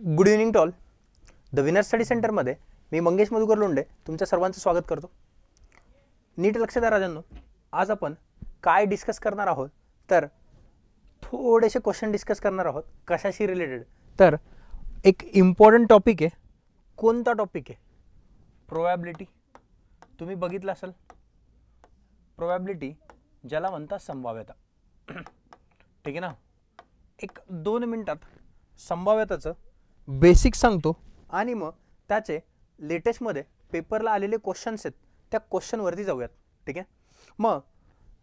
Good evening to all. The winner study सेंटरमध्ये मी मंगेश मधुकर लोंढे तुमच्या सर्वांचं स्वागत करतो. नीट लक्ष द्या राजांनो, आज आपण काय डिस्कस करणार आहोत तर थोडेसे क्वेश्चन डिस्कस करणार आहोत. कशाशी रिलेटेड तर एक इम्पॉर्टंट टॉपिक आहे. कोणता टॉपिक आहे? प्रोबॅबिलिटी. तुम्ही बघितलं असेल प्रोबॅबिलिटी ज्याला म्हणतात संभाव्यता. ठीक आहे ना. एक 2 मिनिटात संभाव्यताचं बेसिक सांगतो आणि मग त्याचे लेटेस्टमध्ये पेपरला आलेले क्वेश्चन्स आहेत त्या क्वेश्चनवरती जाऊयात. ठीक आहे. मग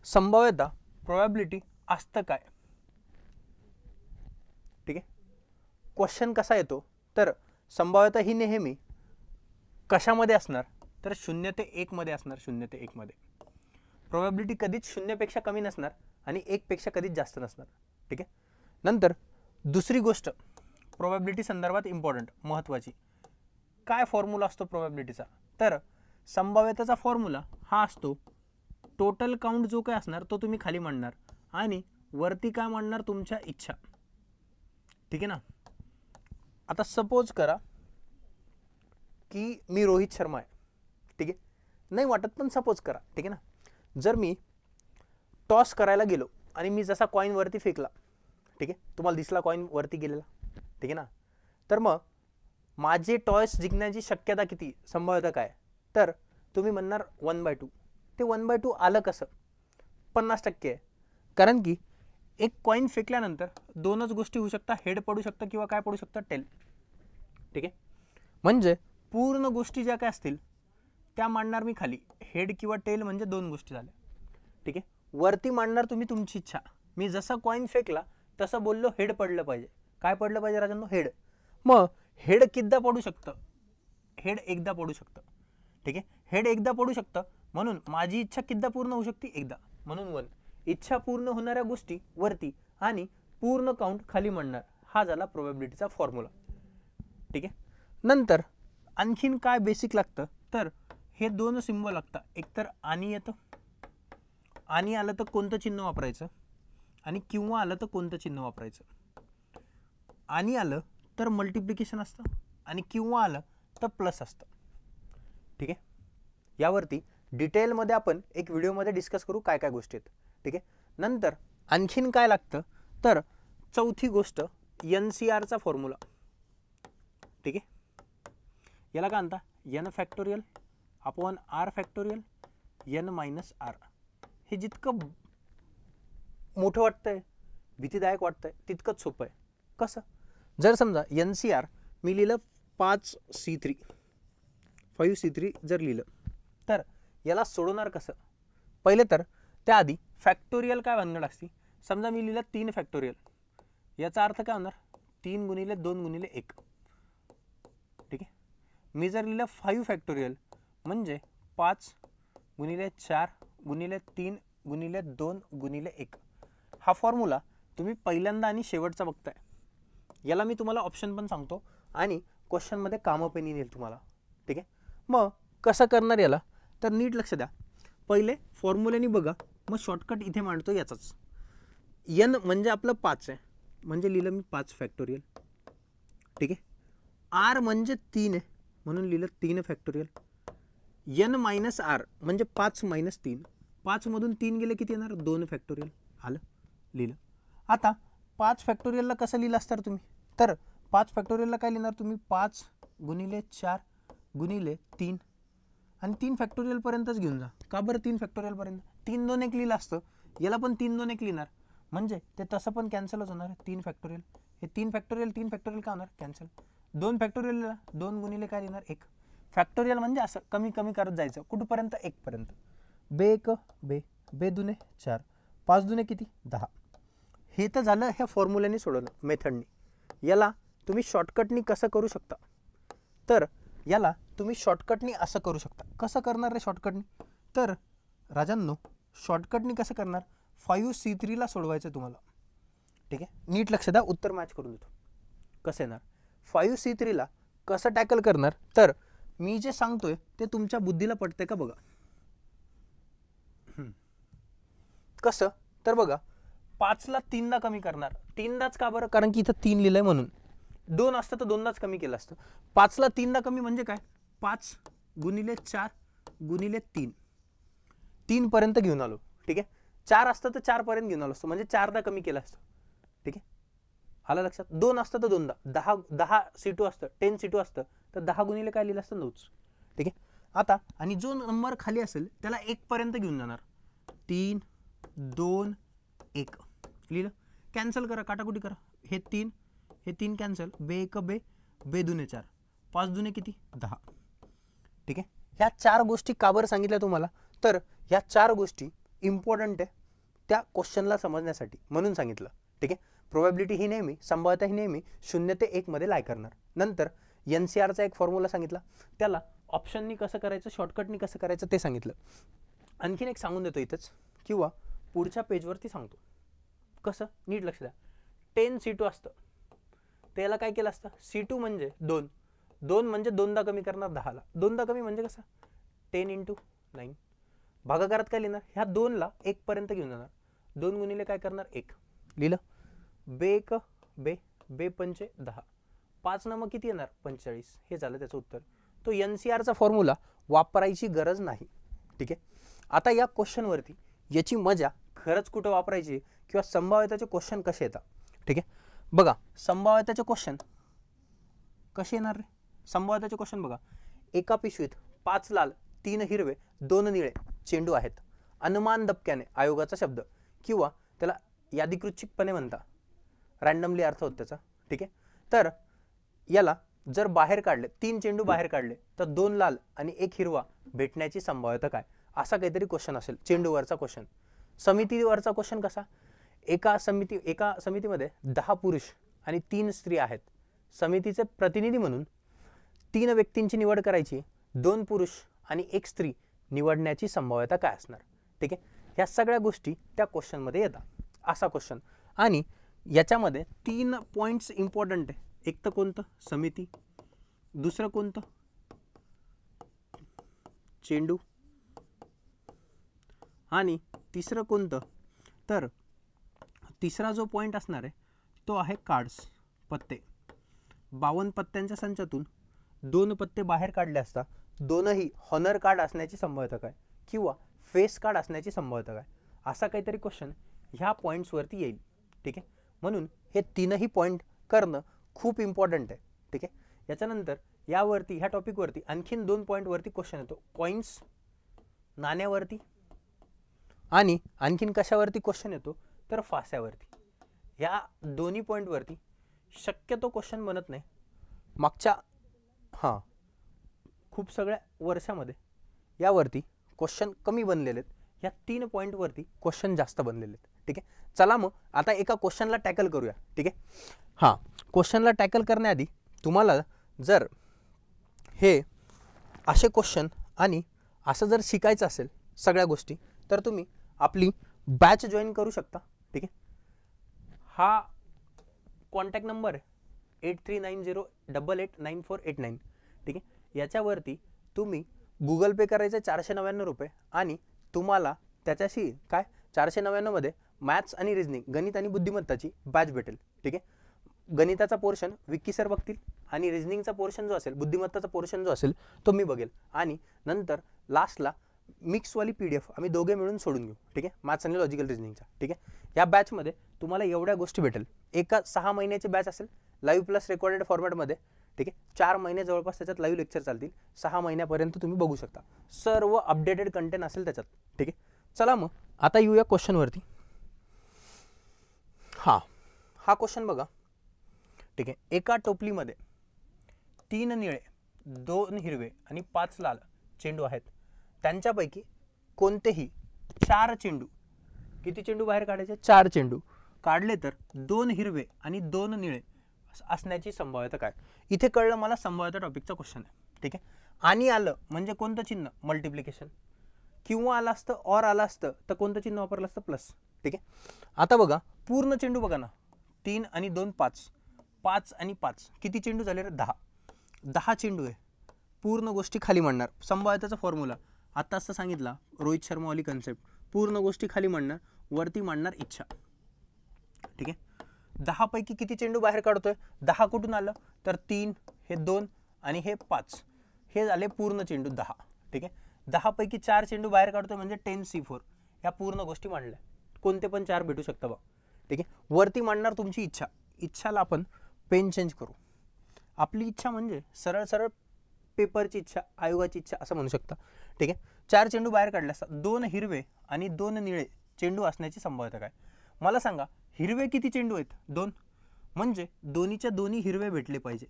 संभाव्यता प्रोबॅबिलिटी असतं काय? ठीक आहे. क्वेश्चन कसा येतो तर संभाव्यता ही नेहमी कशामध्ये असणार तर 0 ते 1 मध्ये असणार. 0 ते 1 मध्ये. प्रोबॅबिलिटी कधीच 0 पेक्षा कमी नसणार आणि 1 पेक्षा कधीच जास्त नसणार. ठीक आहे. नंतर दुसरी गोष्ट प्रोबॅबिलिटी संदर्भात इम्पॉर्टंट महत्त्वाची, काय फॉर्म्युला असतो प्रोबॅबिलिटीचा तर संभाव्यतेचा फॉर्म्युला हा असतो टोटल काउंट जो काय असणार तो तुम्ही खाली मांडणार आणि वरती काय मांडणार तुमच्या इच्छा. ठीक आहे ना. आता सपोज करा की मी रोहित शर्मा आहे. ठीक आहे. नाही वाटत पण सपोज करा. ठीक आहे ना. जर मी टॉस करायला गेलो आणि मी जसा कॉइन वरती फेकला, ठीक आहे, तुम्हाला दिसला कॉइन वरती गेलेला, ठीक आहे ना, तर मग माझे टॉस जिंकण्याची शक्यता किती, संभाव्यता काय तर तुम्ही म्हणणार 1/2. ते 1/2 आलं कसं? 50% आहे. कारण की एक कॉइन फेकल्यानंतर दोनच गोष्टी होऊ शकतात, हेड पडू शकतं किंवा काय पडू शकतं, टेल. ठीक आहे. म्हणजे पूर्ण गोष्टी ज्या काय असतील त्या मांडणार मी खाली, हेड किंवा टेल म्हणजे 2 गोष्टी झाल्या. ठीक आहे. वरती मांडणार तुम्ही तुमची इच्छा. मी जसा कॉइन फेकला तसं बोललो हेड पडलं पाहिजे. काय पडलं पाहिजे राजांनो? हेड. मग हेड कितीदा पडू शकतं? हेड एकदा पडू शकतं. ठीक आहे. हेड एकदा पडू शकतं म्हणून माझी इच्छा कितीदा पूर्ण होऊ शकते? एकदा. म्हणून 1. इच्छा पूर्ण होणाऱ्या गोष्टी वरती आणि पूर्ण काउंट खाली मांडणार. हा झाला प्रोबॅबिलिटीचा फॉर्म्युला. ठीक आहे. नंतर आणखीन काय बेसिक लागतं तर हे 2 सिम्बॉल लागतात. एकतर आणि येतं, आणि आलं तर कोणतं चिन्ह वापरायचं आणि किंवा आलं तर कोणतं चिन्ह वापरायचं. आणि आलं तर मल्टिप्लिकेशन असतं आणि किंवा आलं तर प्लस असतं. ठीक आहे. यावरती डिटेलमध्ये आपण एक व्हिडिओमध्ये डिस्कस करू काय काय गोष्टी आहेत. ठीक आहे. नंतर आणखीन काय लागतं तर चौथी गोष्ट NCRचा फॉर्म्युला. ठीक आहे. याला काय म्हणता? n factorial upon r factorial n minus r. हे जितकं मोठं वाटतंय, भीतीदायक वाटतंय, तितकंच सोपं आहे. कसं? जर समजा NCR मी लिहिलं 5C3 जर लिहिलं तर याला सोडवणार कसं? पहिले तर त्याआधी फॅक्टोरियल काय भानगड असते. समजा मी लिहिलं 3 फॅक्टोरियल, याचा अर्थ काय होणार? 3 गुणिले 2 गुणिले 1. ठीक आहे. मी जर लिहिलं 5 फॅक्टोरियल म्हणजे 5 गुणिले 4 गुणिले 3 गुणिले 2 गुणिले 1. हा फॉर्म्युला तुम्ही पहिल्यांदा आणि शेवटचा बघताय. याला मी तुम्हाला ऑप्शन पण सांगतो आणि क्वेश्चनमध्ये कामं पण येईल तुम्हाला. ठीक आहे. मग कसं करणार याला तर नीट लक्ष द्या. पहिले फॉर्म्युल्याने बघा, मग शॉर्टकट इथे मांडतो याचाच. n म्हणजे आपलं 5 आहे म्हणजे लिहिलं मी 5 फॅक्टोरियल. ठीक आहे. r म्हणजे 3 आहे म्हणून लिहिलं 3 फॅक्टोरियल. n मायनस r म्हणजे 5 मायनस 3. 5 मधून 3 गेले किती येणार? 2 फॅक्टोरियल. आलं, लिहिलं. आता 5 फॅक्टोरियलला कसं लिहिलं असतं तुम्ही तर 5 फॅक्टोरियलला काय लिहिणार तुम्ही? 5 गुणिले 4 गुणिले 3 आणि 3 फॅक्टोरियलपर्यंतच घेऊन जा. का बरं 3 फॅक्टोरियलपर्यंत? 3 2 1 लिहिलं असतं, याला पण 3 2 1 लिहिणार म्हणजे ते तसं पण कॅन्सलच होणार. 3 फॅक्टोरियल हे 3 फॅक्टोरियल काय होणार? कॅन्सल. 2 फॅक्टोरियलला 2 गुणिले काय लिहिणार? 1. फॅक्टोरियल म्हणजे असं कमी कमी करत जायचं. कुठपर्यंत? 1 पर्यंत. बे 1 बे, बे दुने 4, 5 दुने किती? 10. हे तर झालं ह्या फॉर्म्युल्याने सोडवणं, मेथडनी. याला तुम्ही शॉर्टकटनी कसं करू शकता तर याला तुम्ही शॉर्टकटनी असं करू शकता. कसं करणार रे शॉर्टकटनी तर राजांनो, शॉर्टकटनी कसं करणार? 5C3ला सोडवायचं तुम्हाला. ठीक आहे. नीट लक्ष द्या, उत्तर मॅच करून देतो. कसं येणार? 5C3ला कसं टॅकल करणार तर मी जे सांगतोय ते तुमच्या बुद्धीला पटतंय का बघा. कसं तर बघा, 5ला 3दा कमी करणार. 3दाच का बरं? कारण की इथं 3 लिहिलंय म्हणून. 2 असतं तर 2दाच कमी केलं असतं. 5ला 3दा कमी म्हणजे काय, 5 गुणिले 4 गुणिले 3, 3 पर्यंत घेऊन आलो. ठीक आहे. 4 असतं तर 4 पर्यंत घेऊन आलो असतो, म्हणजे 4दा कमी केलं असतं. ठीक आहे, आलं लक्षात. 2 असतं तर 2दा, 10 C2 असतं, 10 C2 असतं तर 10 गुणिले काय लिहिलं असतं, 9च. ठीक आहे. आता आणि जो नंबर खाली असेल त्याला 1 पर्यंत घेऊन जाणार. 3 2 1 लिहिलं. कॅन्सल करा, काटाकुटी करा. हे 3 कॅन्सल, बे 1 बे, बे 2 4, 5 2 किती, 10. ठीक आहे. ह्या 4 गोष्टी का बरं सांगितल्या तुम्हाला, तर ह्या 4 गोष्टी इम्पॉर्टंट आहे त्या क्वेश्चनला समजण्यासाठी म्हणून सांगितलं. ठीक आहे. प्रोबॅबिलिटी ही नेहमी, संभाव्यता ही नेहमी 0 ते 1 मध्ये लाय करणार. नंतर NCRचा एक फॉर्म्युला सांगितला, त्याला ऑप्शननी कसं करायचं, शॉर्टकटनी कसं करायचं ते सांगितलं. आणखीन एक सांगून देतो इथंच, किंवा पुढच्या पेजवरती सांगतो. कसं, नीट लक्ष द्या. 10 C2 असतं, त्याला काय केलं असतं, C2 म्हणजे 2, 2 म्हणजे 2दा कमी करणार 10ला, 2दा कमी म्हणजे कसं 10 × 9. भागाकारात काय लिहिणार, ह्या 2ला 1 पर्यंत घेऊन जाणार. 2 गुणिले काय करणार, 1 लिहिलं. बे 1 बे, बे 5 10, 5 ना मग किती येणार, 45. हे झालं त्याचं उत्तर. तो NCRचा फॉर्म्युला वापरायची गरज नाही. ठीक आहे. आता या क्वेश्चनवरती याची मजा खरंच कुठं वापरायची, किंवा संभाव्यताचे क्वेश्चन कसे येतात. ठीक आहे. बघा, संभाव्यताचे क्वेश्चन कसे येणार रे. संभाव्यताचे क्वेश्चन बघा, एका पिशवीत 5 लाल 3 हिरवे 2 निळे चेंडू आहेत. अनुमान दबक्याने, आयोगाचा शब्द, किंवा त्याला यादीकृच्छिकपणे म्हणता, रॅन्डमली अर्थ होत त्याचा. ठीक आहे. तर याला जर बाहेर काढले, 3 चेंडू बाहेर काढले तर 2 लाल आणि 1 हिरवा भेटण्याची संभाव्यता काय, असा काहीतरी क्वेश्चन असेल. चेंडूवरचा क्वेश्चन. समितीवरचा क्वेश्चन कसा, एका समितीमध्ये 10 पुरुष आणि 3 स्त्री आहेत. समितीचे प्रतिनिधी म्हणून 3 व्यक्तींची निवड करायची, 2 पुरुष आणि 1 स्त्री निवडण्याची संभाव्यता काय असणार. ठीक आहे. ह्या सगळ्या गोष्टी त्या क्वेश्चनमध्ये येतात, असा क्वेश्चन. आणि याच्यामध्ये 3 पॉईंट्स इम्पॉर्टंट आहे. एक तर कोणतं, समिती, दुसरं कोणतं, चेंडू, आणि तिसरं कोणतं, तर तिसरा जो पॉईंट असणार आहे तो आहे कार्ड्स, पत्ते. 52 पत्त्यांच्या संचातून 2 पत्ते बाहेर काढले असता, दोनही हॉनर कार्ड असण्याची संभाव्यता काय, किंवा फेस कार्ड असण्याची संभाव्यता काय, असा काहीतरी क्वेश्चन ह्या पॉईंट्सवरती येईल. ठीक आहे. म्हणून हे 3ही पॉईंट करणं खूप इम्पॉर्टंट आहे. ठीक आहे. याच्यानंतर यावरती, ह्या टॉपिकवरती आणखीन 2 पॉईंटवरती क्वेश्चन येतो, कॉईन्स, नाण्यावरती, आणि आणखीन कशावरती क्वेश्चन येतो, तर फास्यावरती. ह्या दोन्ही पॉईंटवरती शक्यतो क्वेश्चन बनत नाही. मागच्या खूप सगळ्या वर्षामध्ये यावरती क्वेश्चन कमी बनलेले आहेत. ह्या 3 पॉईंटवरती क्वेश्चन जास्त बनलेले आहेत. ठीक आहे. चला मग आता एका क्वेश्चनला टॅकल करूया. ठीक आहे. क्वेश्चनला टॅकल करण्याआधी तुम्हाला जर हे असे क्वेश्चन आणि असं जर शिकायचं असेल सगळ्या गोष्टी, तर तुम्ही आपली बॅच जॉईन करू शकता. ठीक आहे. हा कॉन्टॅक्ट नंबर आहे 8390889489. ठीक आहे. याच्यावरती तुम्ही गुगल पे करायचे 499 रुपये, आणि तुम्हाला त्याच्याशी काय 499 मध्ये मॅथ्स आणि रिजनिंग, गणित आणि बुद्धिमत्ताची बॅच भेटेल. ठीक आहे. गणिताचा पोर्शन विक्की सर बघतील, आणि रिजनिंगचा पोर्शन जो असेल, बुद्धिमत्ताचा पोर्शन जो असेल तो मी बघेल, आणि नंतर लास्टला मिक्सवाली PDF आम्ही दोघे मिळून सोडून घेऊ. ठीक आहे. मॅथ्स आणि लॉजिकल रिजनिंगचा. ठीक आहे. या बॅचमध्ये तुम्हाला एवढ्या गोष्टी भेटेल. एका 6 महिन्याची बॅच असेल, लाईव्ह प्लस रेकॉर्डेड फॉर्मॅटमध्ये. ठीक आहे. 4 महिने जवळपास त्याच्यात लाईव्ह लेक्चर चालतील. 6 महिन्यापर्यंत तुम्ही बघू शकता. सर्व अपडेटेड कंटेंट असेल त्याच्यात. ठीक आहे. चला मग आता येऊया क्वेश्चनवरती. हा क्वेश्चन बघा. ठीक आहे. एका टोपलीमध्ये 3 निळे, 2 हिरवे आणि 5 लाल चेंडू आहेत. त्यांच्यापैकी कोणतेही 4 चेंडू, किती चेंडू बाहेर काढायचे, 4 चेंडू काढले तर 2 हिरवे आणि 2 निळे असण्याची संभाव्यता काय. इथे कळलं मला संभाव्यता टॉपिकचा क्वेश्चन आहे. ठीक आहे. आणि आलं म्हणजे कोणतं चिन्ह, मल्टिप्लिकेशन, किंवा आलं असतं और आलं असतं तर कोणतं चिन्ह वापरलं असतं, प्लस. ठीक आहे. आता बघा पूर्ण चेंडू बघा ना, 3 आणि 2 5, 5 आणि 5 किती चेंडू झाले रे, 10 चेंडू आहे. पूर्ण गोष्टी खाली मांडणार. संभाव्यताचा फॉर्म्युला आता असं सांगितला, रोहित शर्मावाली कन्सेप्ट. पूर्ण गोष्टी खाली मांडणार, वरती मांडणार इच्छा. ठीक आहे. 10 पैकी किती चेंडू बाहेर काढतोय? 10 कुठून आलं? तर 3, हे 2 आणि हे 5, हे झाले पूर्ण चेंडू 10. ठीक आहे, 10 पैकी 4 चेंडू बाहेर काढतोय म्हणजे 10C4. या पूर्ण गोष्टी मांडल्या, कोणते पण 4 भेटू शकतं बघ. ठीक आहे, वरती मांडणार तुमची इच्छा. इच्छाला आपण पेन चेंज करू. आपली इच्छा म्हणजे सरळ सरळ पेपरची इच्छा, आयोगाची इच्छा असं म्हणू शकता. ठीक आहे, 4 चेंडू बाहेर काढले असतात, 2 हिरवे आणि 2 निळे चेंडू असण्याची संभाव्यता काय? मला सांगा, हिरवे किती चेंडू आहेत? 2, म्हणजे दोन्हीच्या दोन्ही हिरवे भेटले पाहिजे.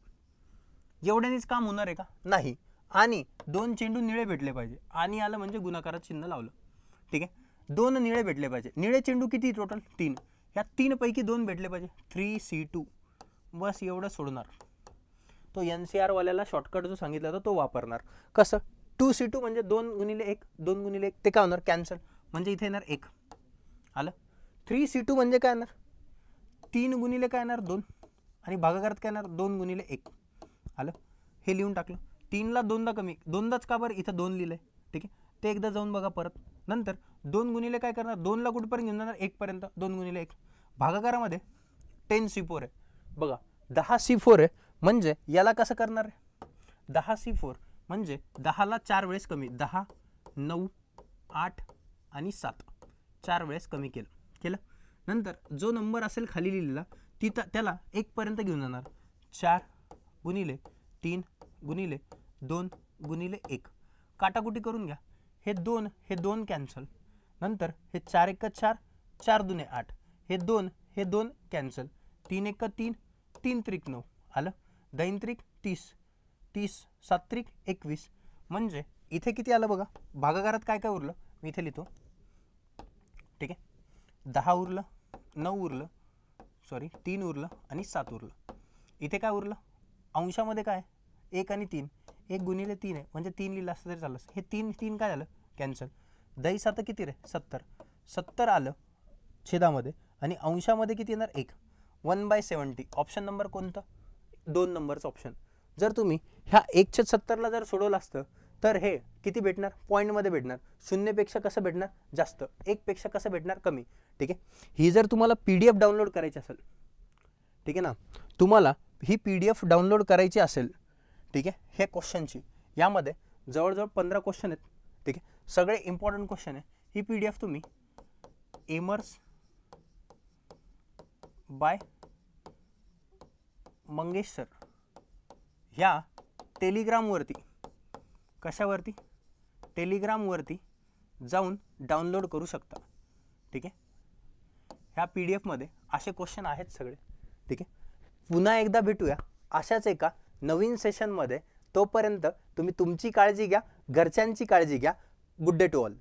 एवढ्यानेच काम होणार आहे का? नाही. आणि 2 चेंडू निळे भेटले पाहिजे. आणि आलं म्हणजे गुणाकारात चिन्ह लावलं. ठीक आहे, 2 निळे भेटले पाहिजे. निळे चेंडू किती टोटल? 3. या 3 पैकी 2 भेटले पाहिजे, 3C2. बस एवढं सोडणार. तो NCR वाल्याला शॉर्टकट जो सांगितला होता तो वापरणार. कसं? 2C2 म्हणजे 2 गुणिले 1, 2 गुणिले 1 ते काय होणार? कॅन्सल, म्हणजे इथे येणार 1. आलं. 3C2 म्हणजे काय येणार? 3 गुणिले काय येणार? 2, आणि भागाकारात काय येणार? 2 गुणिले 1. आलं, हे लिहून टाकलं. 3ला 2दा कमी, 2दाच का बरं? इथं 2 लिहिलंय. ठीक आहे, ते एकदा जाऊन बघा परत. नंतर 2 गुणिले काय करणार? 2ला कुठपर्यंत घेऊन जाणार? 1 पर्यंत. 2 गुणिले 1 भागाकारामध्ये 10C4 आहे बघा, 10C4 आहे, म्हणजे याला कसं करणार आहे? 10C4 म्हणजे 10ला 4 वेळेस कमी, 10, 9, 8 आणि 7, 4 वेळेस कमी केलं. नंतर जो नंबर असेल खाली लिहिलेला त्याला 1 पर्यंत घेऊन जाणार. 4 गुणिले 3 गुणिले 2 गुणिले 1, काटाकुटी करून घ्या. हे 2 कॅन्सल. नंतर हे 4 1 4, 4 दुने 8, हे 2 कॅन्सल. 3 1 3, 3 त्रिक 9. आलं. 2 त्रिक 30, 30 7 त्रिक 21. म्हणजे इथे किती आलं बघा? भागाकारात काय काय उरलं? मी इथे लिहितो. ठीक आहे, 10 उरलं, 9 उरलं, 3 उरलं आणि 7 उरलं. इथे काय उरलं? अंशामध्ये काय? 1 आणि 3, 1 गुणिले 3 आहे, म्हणजे 3 लिहिलं असतं तरी चाललं. हे 3 काय झालं? कॅन्सल. 10 7 किती रे? 70. 70 आलं छेदामध्ये, आणि अंशामध्ये किती येणार? 1. 1/70. ऑप्शन नंबर कोणतं? 2 नंबरचं ऑप्शन. जर तुम्ही ह्या 1/70ला जर सोडवलं असतं तर हे किती भेटणार? पॉईंटमध्ये भेटणार. 0पेक्षा कसं भेटणार? जास्त. 1पेक्षा कसं भेटणार? कमी. ठीक आहे, ही जर तुम्हाला PDF डाउनलोड करायची असेल, ठीक आहे ना, तुम्हाला ही PDF डाउनलोड करायची असेल, ठीक आहे, ह्या क्वेश्चनची, यामध्ये जवळजवळ 15 क्वेश्चन आहेत. ठीक आहे, सगळे इम्पॉर्टंट क्वेश्चन आहे. ही PDF तुम्ही एमर्स बाय मंगेश सर ह्या टेलिग्रामवरती, कशावरती? टेलिग्रामवरती जाऊन डाउनलोड करू शकता. ठीक आहे, ह्या PDF मध्ये असे क्वेश्चन आहेत सगळे. ठीक आहे, पुन्हा एकदा भेटूया अशाच एका नवीन सेशनमध्ये. तोपर्यंत तुम्ही तुमची काळजी घ्या, घरच्यांची काळजी घ्या. Good day to all.